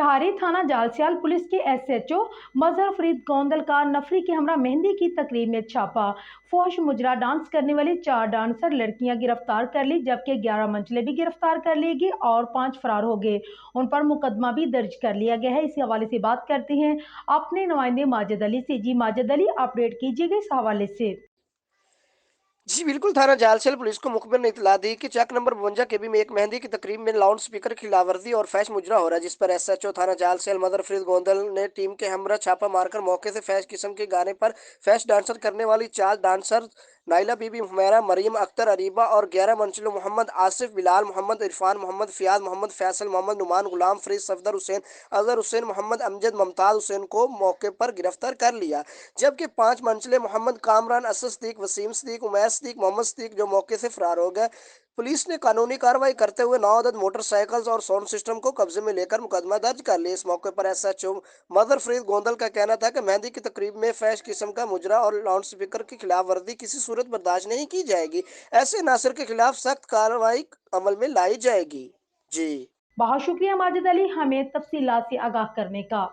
बिहारी थाना जालसियाल पुलिस के एसएचओ मजहर फरीद गोंदल का नफरी के हमरा मेहंदी की तकरीब में छापा। फौश मुजरा डांस करने वाली 4 डांसर लड़कियां गिरफ्तार कर ली, जबकि 11 मंचले भी गिरफ्तार कर लिए गए और 5 फरार हो गए। उन पर मुकदमा भी दर्ज कर लिया गया है। इसी हवाले से बात करते हैं अपने नुमाइंदे माजिद अली से। जी माजिद अली, अपडेट कीजिएगा इस हवाले से। जी बिल्कुल, थाना जालसेल पुलिस को मुखबिर ने इतला दी कि चक नंबर 52 केबी में एक मेहंदी की तकरीब में लाउड स्पीकर की खिलाफवर्जी और फैश मुजरा हो रहा है, जिस पर एसएचओ थाना जालसेल मदर फरीद गोंदल ने टीम के हमरा छापा मारकर मौके से फैश किस्म के गाने पर फैश डांसर करने वाली 4 डांसर नाइला बीबी हुमैरा, मरियम अख्तर, अरीबा और 11 मंचलों मोहम्मद आसिफ, बिलाल मोहम्मद, इरफान मोहम्मद, फियाज मोहम्मद, फैसल मोहम्मद, नुमान गुलाम, फरीद सफदर हुसैन, अजहर हुसैन, मोहम्मद अमजद, मुमताज हुसैन को मौके पर गिरफ्तार कर लिया, जबकि 5 मंचले मोहम्मद कामरान, असद सिद्दीक, वसीम सिद्दीक, उमैर सिद्दीक, मोहम्मद सिद्दीक जो मौके से फरार हो गए। पुलिस ने कानूनी कार्रवाई करते हुए 9 अदद मोटरसाइकिल्स और साउंड सिस्टम को कब्जे में लेकर मुकदमा दर्ज कर लिया। इस मौके पर एसएचओ मदर फरीद गोंदल का कहना था कि मेहंदी की तकरीब में फैश किस्म का मुजरा और लाउड स्पीकर की खिलाफ वर्दी किसी सूरत बर्दाश्त नहीं की जाएगी। ऐसे नासिर के खिलाफ सख्त कार्रवाई अमल में लाई जाएगी। जी बहुत शुक्रिया माजिद अली, हमें तफसीलात से आगाह करने का।